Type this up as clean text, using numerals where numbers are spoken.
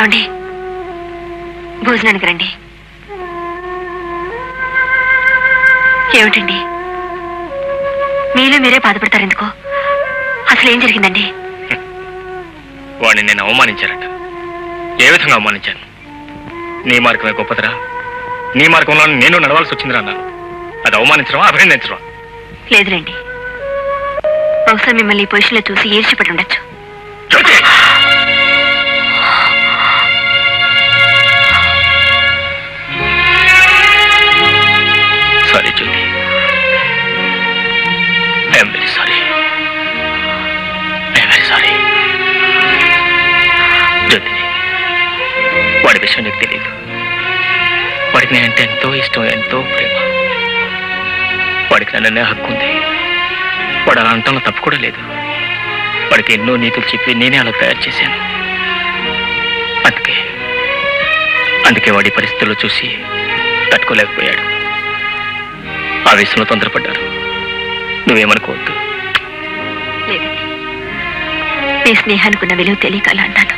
ఏమండి, భోజనానికి రండి. ఏమిటండి మీలో మీరే బాధపడతారు ఎందుకో? అసలు ఏం జరిగిందండి? వాడిని నేను అవమానించారట. ఏ విధంగా అవమానించాను? నీ మార్గమే గొప్పదిరా, నీ మార్గంలో నేను నడవాల్సి వచ్చిందిరా అన్నాను. అది అవమానించడం, అభినందించడం లేదులేండి. బహుశా మిమ్మల్ని ఈ పొజిషన్లో చూసి ఈర్ష్యపడి ఉండొచ్చు. Sorry Jyothi, I'm very sorry, I'm very sorry. Jyothi, వాడి విషయం నీకు తెలియదు. వాడికి నేనంటే ఎంతో ఇష్టం, ఎంతో ప్రేమ. వాడికి నన్నే హక్కు ఉంది. వాడు అలా అంటంలో తప్పు కూడా లేదు. వాడికి ఎన్నో నీతులు చెప్పి నేనే అలా తయారు చేశాను. అందుకే వాడి పరిస్థితుల్లో చూసి తట్టుకోలేకపోయాడు. ఆ విషయంలో తొందరపడ్డారు. నువ్వేమనుకోవద్దు. లేదండి, మీ స్నేహానికి ఉన్న విలువ తెలియక అలా అన్నాను.